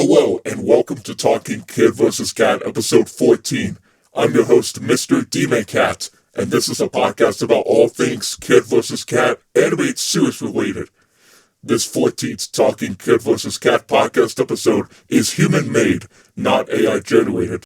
Hello, and welcome to Talking Kid vs. Cat, episode 14. I'm your host, Mr. Demon Cat, and this is a podcast about all things Kid vs. Cat, animated series related. This 14th Talking Kid vs. Cat podcast episode is human-made, not AI-generated.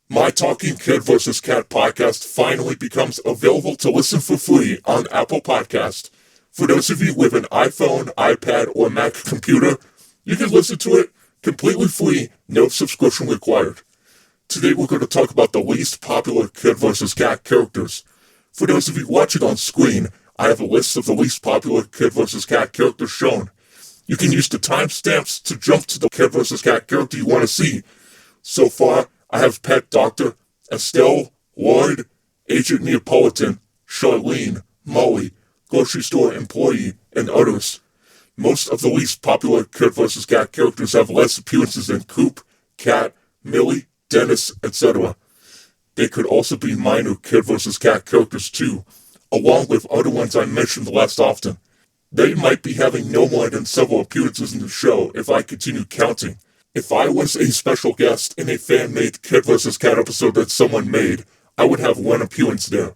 My Talking Kid vs. Cat podcast finally becomes available to listen for free on Apple Podcast. For those of you with an iPhone, iPad, or Mac computer, you can listen to it completely free, no subscription required. Today we're going to talk about the least popular Kid vs. Cat characters. For those of you watching on screen, I have a list of the least popular Kid vs. Cat characters shown. You can use the timestamps to jump to the Kid vs. Cat character you want to see. So far, I have Pet Doctor, Estelle, Lloyd, Agent Neapolitan, Charlene, Molly, grocery store employee, and others. Most of the least popular Kid vs. Cat characters have less appearances than Coop, Cat, Millie, Dennis, etc. They could also be minor Kid vs. Cat characters too, along with other ones I mentioned less often. They might be having no more than several appearances in the show if I continue counting. If I was a special guest in a fan-made Kid vs. Cat episode that someone made, I would have one appearance there.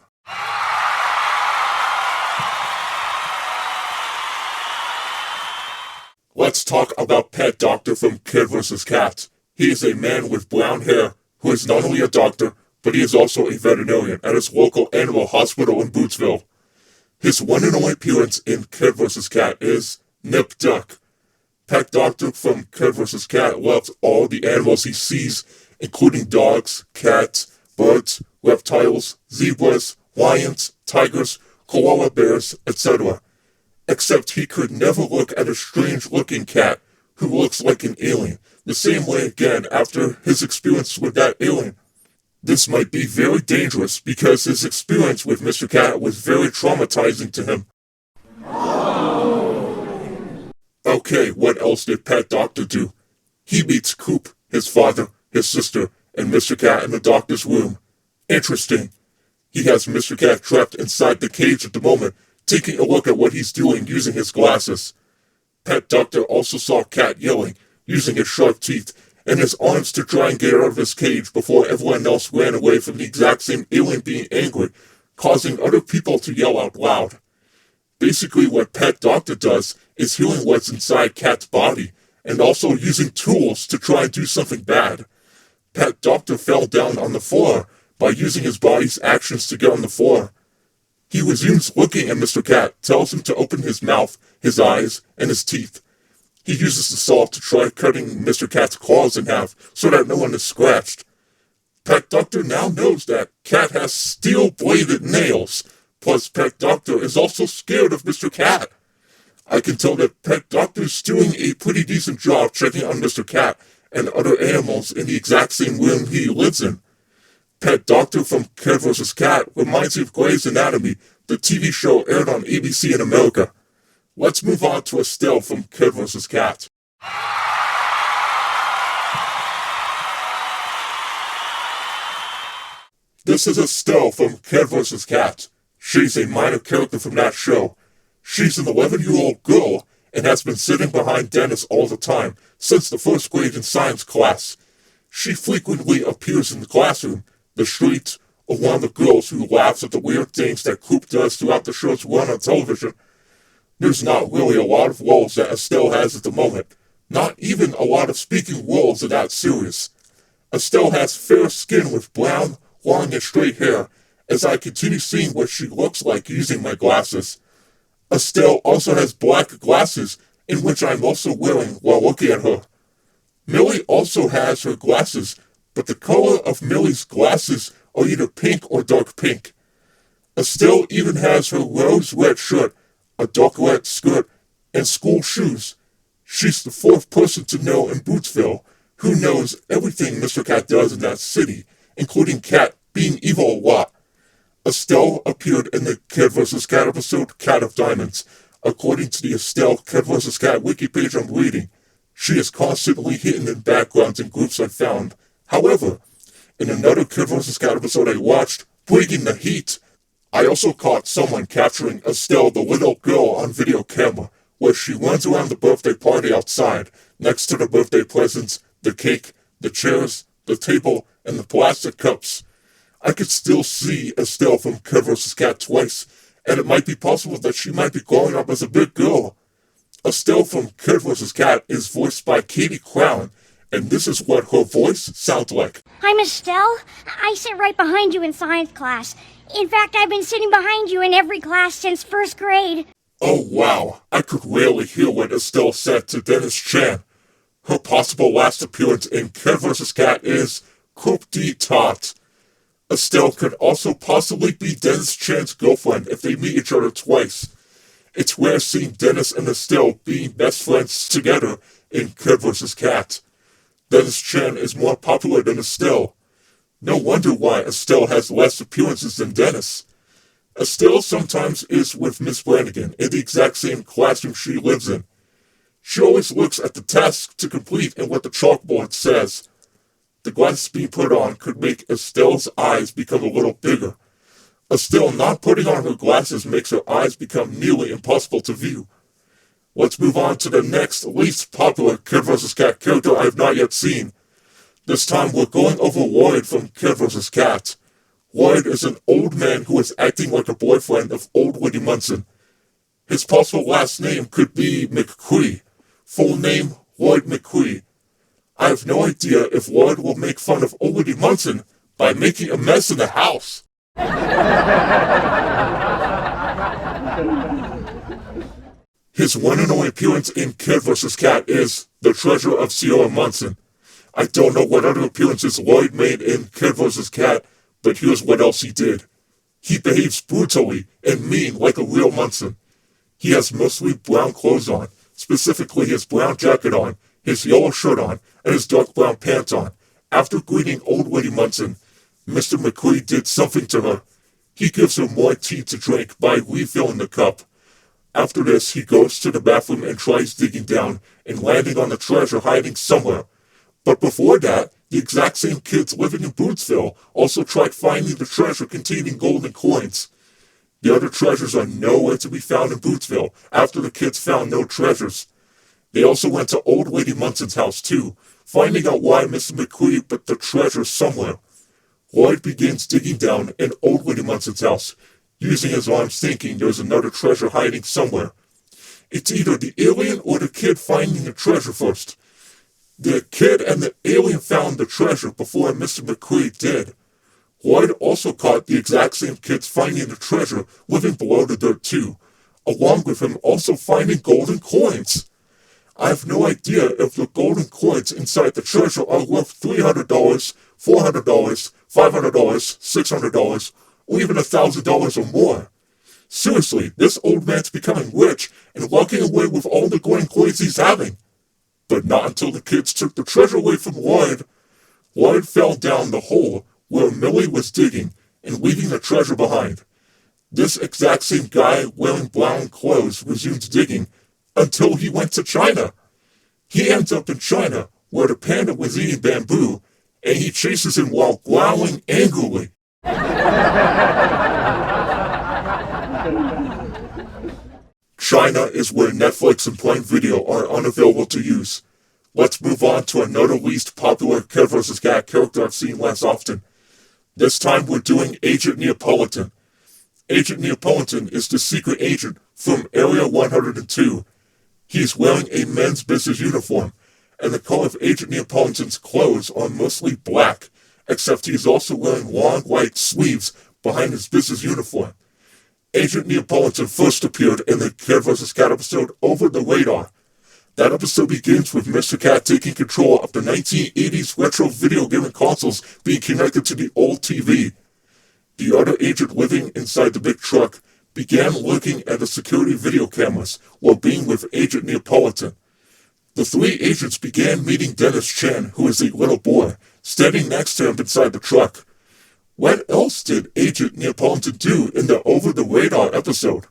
Let's talk about Pet Doctor from Kid vs. Cat. He is a man with brown hair who is not only a doctor, but he is also a veterinarian at his local animal hospital in Bootsville. His one and only appearance in Kid vs. Cat is Nip Duck. Pet Doctor from Kid vs. Cat loves all the animals he sees, including dogs, cats, birds, reptiles, zebras, lions, tigers, koala bears, etc. Except he could never look at a strange-looking cat who looks like an alien, the same way again after his experience with that alien. This might be very dangerous because his experience with Mr. Cat was very traumatizing to him. Okay, what else did Pet Doctor do? He meets Coop, his father, his sister, and Mr. Cat in the doctor's room. Interesting. He has Mr. Cat trapped inside the cage at the moment, taking a look at what he's doing using his glasses. Pet Doctor also saw Cat yelling, using his sharp teeth, and his arms to try and get out of his cage before everyone else ran away from the exact same alien being angry, causing other people to yell out loud. Basically what Pet Doctor does is healing what's inside Cat's body, and also using tools to try and do something bad. Pet Doctor fell down on the floor by using his body's actions to get on the floor. He resumes looking at Mr. Cat, tells him to open his mouth, his eyes, and his teeth. He uses the saw to try cutting Mr. Cat's claws in half so that no one is scratched. Pet Doctor now knows that Cat has steel-bladed nails, plus Pet Doctor is also scared of Mr. Cat. I can tell that Pet Doctor is doing a pretty decent job checking on Mr. Cat and other animals in the exact same room he lives in. Pet Doctor from Kid vs. Cat reminds me of Grey's Anatomy, the TV show aired on ABC in America. Let's move on to Estelle from Kid vs. Cat. This is Estelle from Kid vs. Cat. She's a minor character from that show. She's an 11-year-old girl and has been sitting behind Dennis all the time since the first grade in science class. She frequently appears in the classroom, the street, or one of the girls who laughs at the weird things that Coop does throughout the show's run on television. There's not really a lot of roles that Estelle has at the moment, not even a lot of speaking roles in that series. Estelle has fair skin with brown, long and straight hair, as I continue seeing what she looks like using my glasses. Estelle also has black glasses, in which I'm also wearing while looking at her. Millie also has her glasses, but the color of Millie's glasses are either pink or dark pink. Estelle even has her rose-red shirt, a dark red skirt, and school shoes. She's the fourth person to know in Bootsville who knows everything Mr. Cat does in that city, including Cat being evil a lot. Estelle appeared in the Kid vs. Cat episode Cat of Diamonds. According to the Estelle Kid vs. Cat wiki page I'm reading, she is constantly hidden in backgrounds and groups I found. However, in another Kid vs. Cat episode I watched, Bringing the Heat, I also caught someone capturing Estelle the little girl on video camera, where she runs around the birthday party outside, next to the birthday presents, The cake, the chairs, the table, and the plastic cups. I could still see Estelle from Kid vs. Kat twice, and it might be possible that she might be growing up as a big girl. Estelle from Kid vs. Kat is voiced by Katie Crown, and this is what her voice sounds like. I'm Estelle. I sit right behind you in science class. In fact, I've been sitting behind you in every class since first grade. Oh wow, I could rarely hear what Estelle said to Dennis Chan. Her possible last appearance in Kid vs. Kat is Coupe d'Etat. Estelle could also possibly be Dennis Chan's girlfriend if they meet each other twice. It's rare seeing Dennis and Estelle being best friends together in Kid vs. Kat. Dennis Chan is more popular than Estelle. No wonder why Estelle has less appearances than Dennis. Estelle sometimes is with Miss Brannigan in the exact same classroom she lives in. She always looks at the task to complete and what the chalkboard says. The glasses being put on could make Estelle's eyes become a little bigger. Estelle not putting on her glasses makes her eyes become nearly impossible to view. Let's move on to the next least popular Kid vs. Kat character I have not yet seen. This time we're going over Lloyd from Kid vs. Kat. Lloyd is an old man who is acting like a boyfriend of old Woody Munson. His possible last name could be McCree. Full name, Lloyd McCree. I have no idea if Lloyd will make fun of old Woody Munson by making a mess in the house. His one and only appearance in Kid vs. Kat is The Treasure of Sierra Munson. I don't know what other appearances Lloyd made in Kid vs. Kat, but here's what else he did. He behaves brutally and mean like a real Munson. He has mostly brown clothes on, specifically his brown jacket on, his yellow shirt on, and his dark brown pants on. After greeting old Woody Munson, Mr. McCree did something to her. He gives her more tea to drink by refilling the cup. After this, he goes to the bathroom and tries digging down and landing on the treasure hiding somewhere. But before that, the exact same kids living in Bootsville also tried finding the treasure containing golden coins. The other treasures are nowhere to be found in Bootsville after the kids found no treasures. They also went to old Lady Munson's house too, finding out why Mrs. McCree put the treasure somewhere. Lloyd begins digging down in old Lady Munson's house, using his arms thinking there's another treasure hiding somewhere. It's either the alien or the kid finding the treasure first. The kid and the alien found the treasure before Mr. McCree did. Lloyd also caught the exact same kids finding the treasure living below the dirt too, along with him also finding golden coins. I have no idea if the golden coins inside the treasure are worth $300, $400, $500, $600, or even $1,000 or more. Seriously, this old man's becoming rich and walking away with all the golden coins he's having. But not until the kids took the treasure away from Lloyd. Lloyd fell down the hole where Millie was digging and leaving the treasure behind. This exact same guy wearing brown clothes resumed digging until he went to China. He ends up in China where the panda was eating bamboo and he chases him while growling angrily. China is where Netflix and Prime Video are unavailable to use. Let's move on to another least popular Kid vs. Kat character I've seen less often. This time we're doing Agent Neapolitan. Agent Neapolitan is the secret agent from Area 102. He's wearing a men's business uniform, and the color of Agent Neapolitan's clothes are mostly black, except he's also wearing long white sleeves behind his business uniform. Agent Neapolitan first appeared in the Kid vs. Kat episode Over the Radar. That episode begins with Mr. Cat taking control of the 1980s retro video gaming consoles being connected to the old TV. The other agent living inside the big truck began looking at the security video cameras while being with Agent Neapolitan. The three agents began meeting Dennis Chan, who is a little boy, standing next to him inside the truck. What else did Agent Neapolitan do in the Over the Radar episode?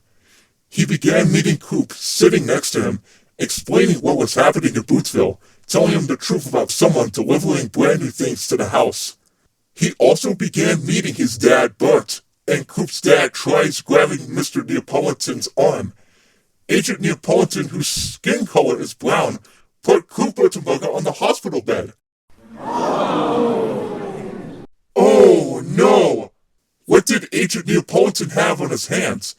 He began meeting Coop, sitting next to him, explaining what was happening in Bootsville, telling him the truth about someone delivering brand new things to the house. He also began meeting his dad, Bert, and Coop's dad tries grabbing Mr. Neapolitan's arm. Agent Neapolitan, whose skin color is brown, put Coop Burtonberger on the hospital bed. Agent Neapolitan have on his hands.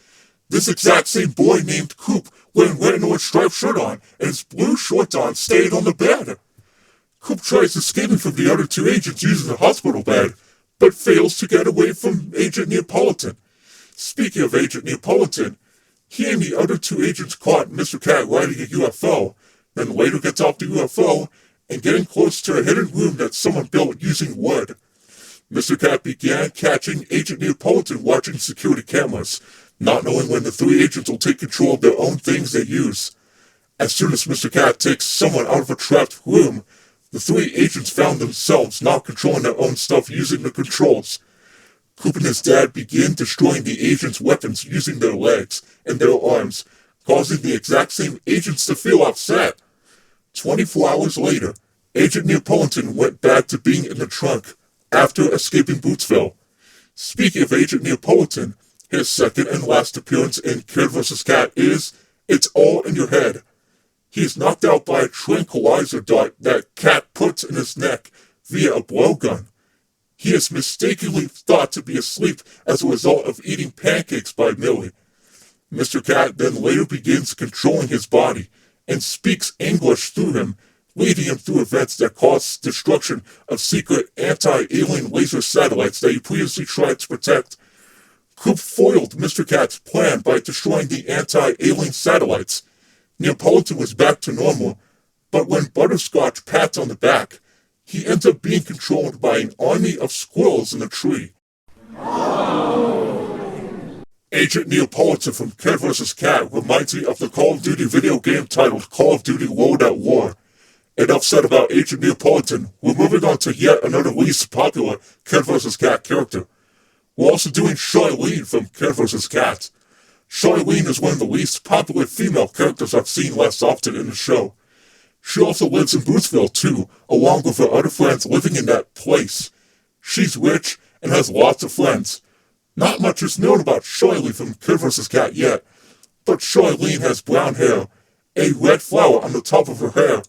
This exact same boy named Coop, wearing red and orange striped shirt on and his blue shorts on, stayed on the bed. Coop tries escaping from the other two agents using the hospital bed, but fails to get away from Agent Neapolitan. Speaking of Agent Neapolitan, he and the other two agents caught Mr. Cat riding a UFO, then later gets off the UFO and getting close to a hidden room that someone built using wood. Mr. Cat began catching Agent Neapolitan watching security cameras, not knowing when the three agents will take control of their own things they use. As soon as Mr. Cat takes someone out of a trapped room, the three agents found themselves not controlling their own stuff using the controls. Coop and his dad begin destroying the agents' weapons using their legs and their arms, causing the exact same agents to feel upset. 24 hours later, Agent Neapolitan went back to being in the trunk after escaping Bootsville. Speaking of Agent Neapolitan, his second and last appearance in Kid vs. Cat is It's All in Your Head. He is knocked out by a tranquilizer dart that Cat puts in his neck via a blowgun. He is mistakenly thought to be asleep as a result of eating pancakes by Millie. Mr. Cat then later begins controlling his body and speaks English through him, leading him through events that cause destruction of secret anti-alien laser satellites that he previously tried to protect. Coop foiled Mr. Cat's plan by destroying the anti-alien satellites. Neapolitan was back to normal, but when Butterscotch pats on the back, he ends up being controlled by an army of squirrels in a tree. Agent Neapolitan from Kid vs. Cat reminds me of the Call of Duty video game titled Call of Duty World at War. Enough said about Agent Neapolitan. We're moving on to yet another least popular Kid vs. Cat character. We're also doing Charlene from Kid vs. Cat. Charlene is one of the least popular female characters I've seen less often in the show. She also lives in Bootsville too, along with her other friends living in that place. She's rich and has lots of friends. Not much is known about Charlene from Kid vs. Cat yet, but Charlene has brown hair, a red flower on the top of her hair,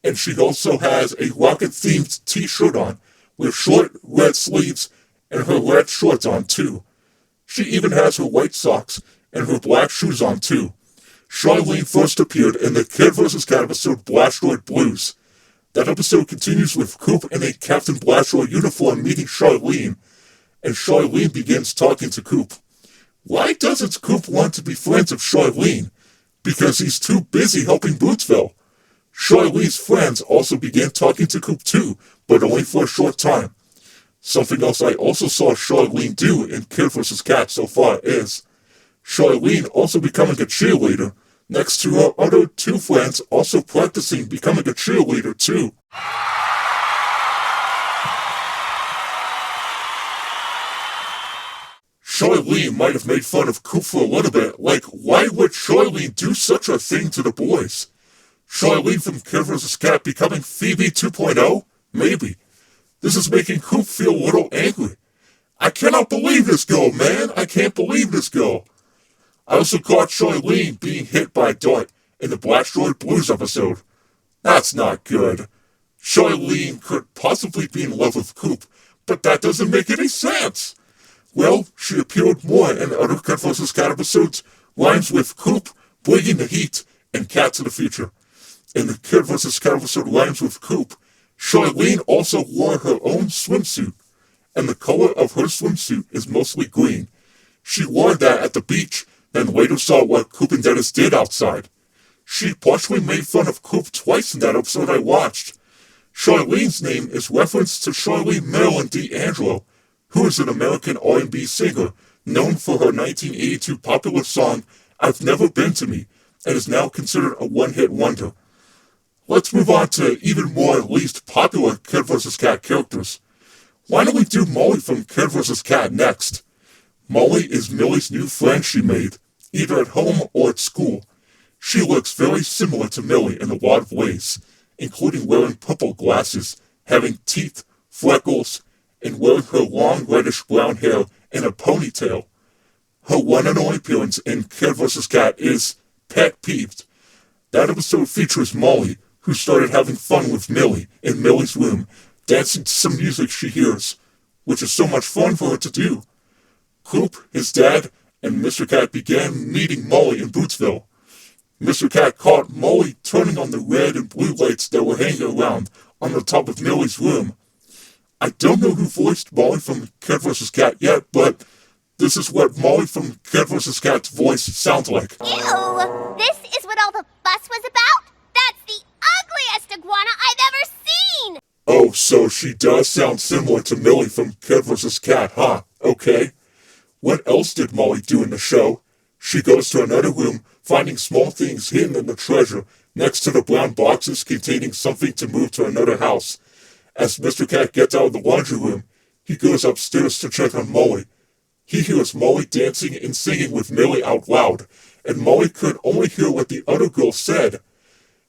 and she also has a rocket-themed t-shirt on, with short red sleeves and her red shorts on too. She even has her white socks and her black shoes on too. Charlene first appeared in the Kid vs. Cat episode Blastoid Blues. That episode continues with Coop in a Captain Blastoid uniform meeting Charlene, and Charlene begins talking to Coop. Why doesn't Coop want to be friends with Charlene? Because he's too busy helping Bootsville. Charlene's friends also began talking to Coop too, but only for a short time. Something else I also saw Charlene do in Kid vs. Cat so far is Charlene also becoming a cheerleader, next to her other two friends also practicing becoming a cheerleader too. Charlene might have made fun of Coop for a little bit, like why would Charlene do such a thing to the boys? Charlene from Kid vs. Cat becoming Phoebe 2.0? Maybe. This is making Coop feel a little angry. I cannot believe this girl, man! I can't believe this girl! I also caught Charlene being hit by a dart in the Blastoid Blues episode. That's not good. Charlene could possibly be in love with Coop, but that doesn't make any sense! Well, she appeared more in other Kid vs. Cat episodes, rhymes with Coop, Bringing the Heat, and Cat to the Future. In the Kid vs. Cat episode Rhymes with Coop, Charlene also wore her own swimsuit, and the color of her swimsuit is mostly green. She wore that at the beach, then later saw what Coop and Dennis did outside. She partially made fun of Coop twice in that episode I watched. Charlene's name is referenced to Charlene Marilyn D'Angelo, who is an American R&B singer known for her 1982 popular song I've Never Been to Me, and is now considered a one-hit wonder. Let's move on to even more least popular Kid vs. Cat characters. Why don't we do Molly from Kid vs. Cat next? Molly is Millie's new friend she made, either at home or at school. She looks very similar to Millie in a lot of ways, including wearing purple glasses, having teeth, freckles, and wearing her long reddish-brown hair in a ponytail. Her one and only appearance in Kid vs. Cat is Pet Peeved. That episode features Molly, who started having fun with Millie in Millie's room, dancing to some music she hears, which is so much fun for her to do. Coop, his dad, and Mr. Cat began meeting Molly in Bootsville. Mr. Cat caught Molly turning on the red and blue lights that were hanging around on the top of Millie's room. I don't know who voiced Molly from Cat vs. Cat yet, but this is what Molly from Cat vs. Cat's voice sounds like. Ew! This is what all the fuss was about? That's the ugliest iguana I've ever seen! Oh, so she does sound similar to Millie from Cat vs. Cat, huh? Okay. What else did Molly do in the show? She goes to another room, finding small things hidden in the treasure next to the brown boxes containing something to move to another house. As Mr. Cat gets out of the laundry room, he goes upstairs to check on Molly. He hears Molly dancing and singing with Millie out loud, and Molly could only hear what the other girl said.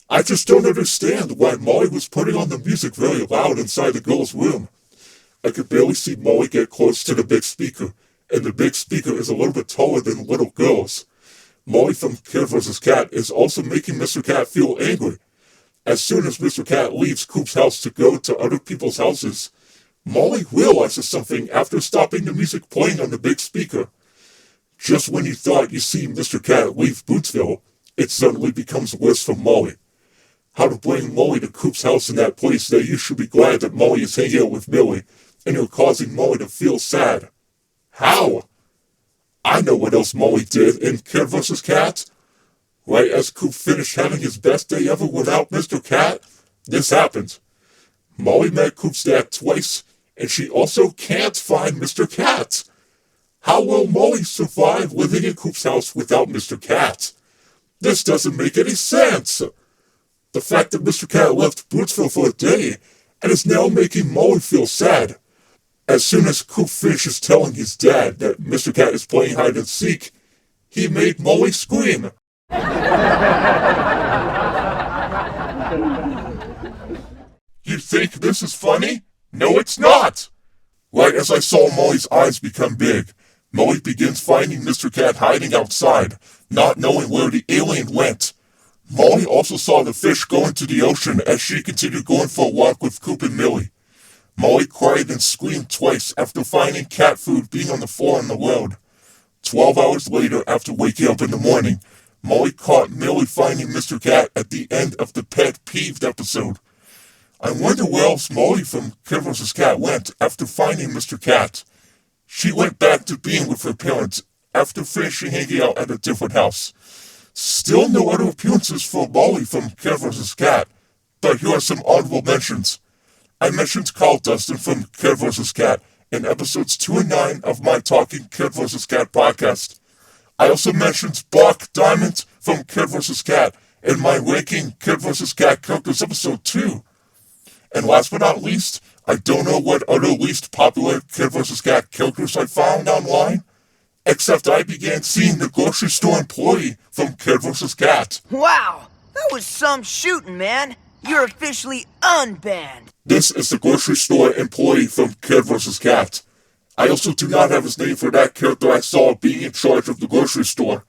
I just don't understand why Molly was putting on the music very loud inside the girl's room. I could barely see Molly get close to the big speaker, and the big speaker is a little bit taller than little girls. Molly from Cat vs. Cat is also making Mr. Cat feel angry. As soon as Mr. Cat leaves Coop's house to go to other people's houses, Molly realizes something after stopping the music playing on the big speaker. Just when you thought you seen Mr. Cat leave Bootsville, it suddenly becomes worse for Molly. How to bring Molly to Coop's house in that place that you should be glad that Molly is hanging out with Millie, and you're causing Molly to feel sad. How? I know what else Molly did in Cat vs. Cat. Right as Coop finished having his best day ever without Mr. Cat, this happened. Molly met Coop's dad twice, and she also can't find Mr. Cat. How will Molly survive living in Coop's house without Mr. Cat? This doesn't make any sense. The fact that Mr. Cat left Bootsville for a day and is now making Molly feel sad. As soon as Coop finishes telling his dad that Mr. Cat is playing hide and seek, he made Molly scream. You think this is funny? No, it's not! Right as I saw Molly's eyes become big, Molly begins finding Mr. Cat hiding outside, not knowing where the alien went. Molly also saw the fish go into the ocean as she continued going for a walk with Coop and Millie. Molly cried and screamed twice after finding cat food being on the floor in the road. 12 hours later, after waking up in the morning, Molly caught Millie finding Mr. Cat at the end of the Pet Peeved episode. I wonder where else Molly from Cat vs. Cat went after finding Mr. Cat. She went back to being with her parents after finishing hanging out at a different house. Still no other appearances for Molly from Cat vs. Cat, but here are some honorable mentions. I mentioned Carl Dustin from Cat vs. Cat in episodes 2 and 9 of my Talking Cat vs. Cat podcast. I also mentioned Bach Diamond from Cat vs. Cat in my Ranking Cat vs. Cat Characters episode 2. And last but not least, I don't know what other least popular Cat vs. Cat characters I found online, except I began seeing the grocery store employee from Cat vs. Cat. Wow, that was some shooting, man. You're officially unbanned. This is the grocery store employee from Cat vs. Cat. I also do not have his name for that character I saw being in charge of the grocery store.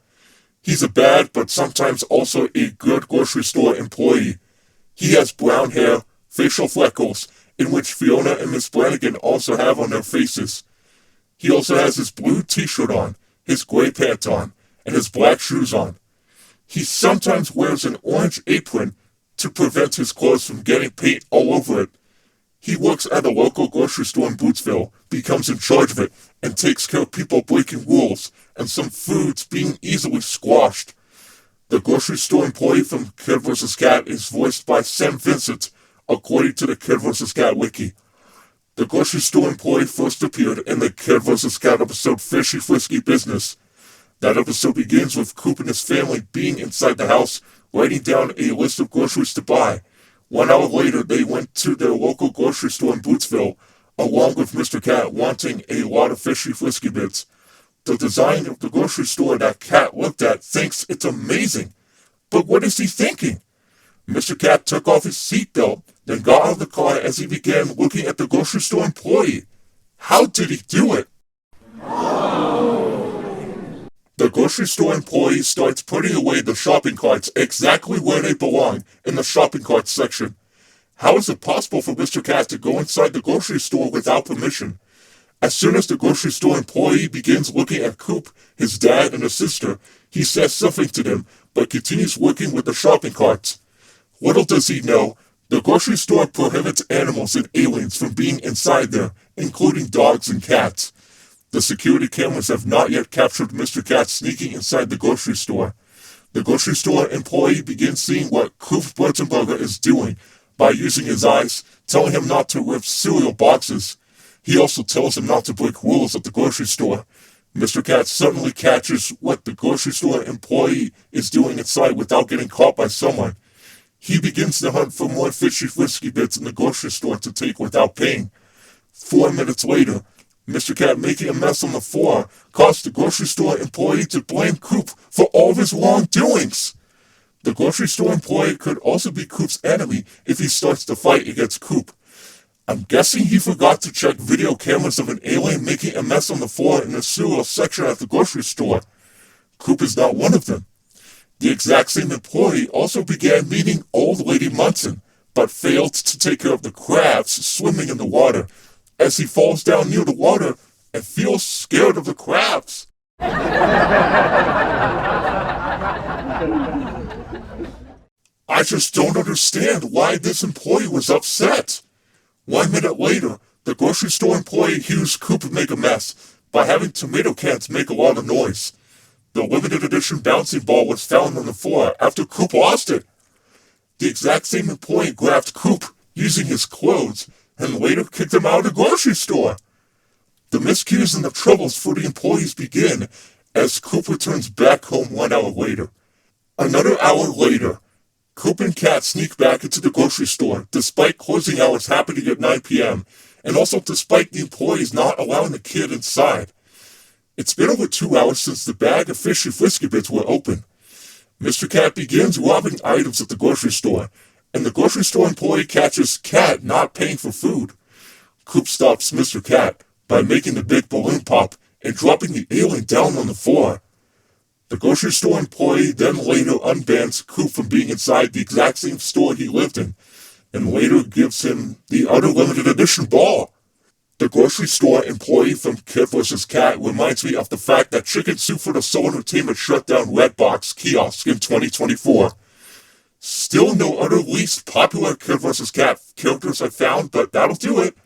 He's a bad, but sometimes also a good grocery store employee. He has brown hair, facial freckles, in which Fiona and Miss Flanagan also have on their faces. He also has his blue t-shirt on, his gray pants on, and his black shoes on. He sometimes wears an orange apron to prevent his clothes from getting paint all over it. He works at a local grocery store in Bootsville, becomes in charge of it, and takes care of people breaking rules, and some foods being easily squashed. The grocery store employee from Cat vs. Cat is voiced by Sam Vincent, according to the Cat vs. Cat wiki. The grocery store employee first appeared in the Cat vs. Cat episode Fishy Frisky Business. That episode begins with Coop and his family being inside the house, writing down a list of groceries to buy. 1 hour later, they went to their local grocery store in Bootsville, along with Mr. Cat wanting a lot of Fishy Frisky bits. The design of the grocery store that Cat looked at thinks it's amazing. But what is he thinking? Mr. Cat took off his seatbelt, then got out of the car as he began looking at the grocery store employee. How did he do it? The grocery store employee starts putting away the shopping carts exactly where they belong, in the shopping carts section. How is it possible for Mr. Cat to go inside the grocery store without permission? As soon as the grocery store employee begins looking at Coop, his dad, and his sister, he says something to them, but continues working with the shopping carts. Little does he know, the grocery store prohibits animals and aliens from being inside there, including dogs and cats. The security cameras have not yet captured Mr. Cat sneaking inside the grocery store. The grocery store employee begins seeing what Coop Burtonberger is doing by using his eyes, telling him not to rip cereal boxes. He also tells him not to break rules at the grocery store. Mr. Cat suddenly catches what the grocery store employee is doing inside without getting caught by someone. He begins to hunt for more fishy frisky bits in the grocery store to take without paying. 4 minutes later, Mr. Cat making a mess on the floor caused the grocery store employee to blame Coop for all of his wrongdoings. The grocery store employee could also be Coop's enemy if he starts to fight against Coop. I'm guessing he forgot to check video cameras of an alien making a mess on the floor in the cereal section at the grocery store. Coop is not one of them. The exact same employee also began meeting Old Lady Munson, but failed to take care of the crabs swimming in the water, as he falls down near the water and feels scared of the crabs. I just don't understand why this employee was upset. 1 minute later, the grocery store employee hears Coop make a mess by having tomato cans make a lot of noise. The limited edition bouncing ball was found on the floor after Coop lost it. The exact same employee grabbed Coop using his clothes and later kicked him out of the grocery store. The miscues and the troubles for the employees begin as Coop returns back home 1 hour later. Another hour later, Coop and Cat sneak back into the grocery store despite closing hours happening at 9 p.m. and also despite the employees not allowing the kid inside. It's been over 2 hours since the bag of fishy frisky bits were open. Mr. Cat begins robbing items at the grocery store, and the grocery store employee catches Cat not paying for food. Coop stops Mr. Cat by making the big balloon pop and dropping the alien down on the floor. The grocery store employee then later unbans Coop from being inside the exact same store he lived in, and later gives him the other limited edition ball. The grocery store employee from Kid vs. Cat reminds me of the fact that Chicken Soup for the Soul Entertainment shut down Redbox kiosk in 2024. Still no other least popular Kid vs. Cat characters I found, but that'll do it.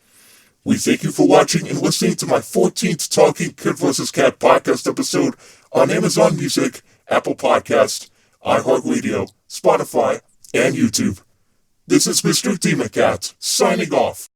We thank you for watching and listening to my 14th Talking Kid vs. Cat podcast episode on Amazon Music, Apple Podcast, iHeartRadio, Spotify, and YouTube. This is Mr. Demon Cat, signing off.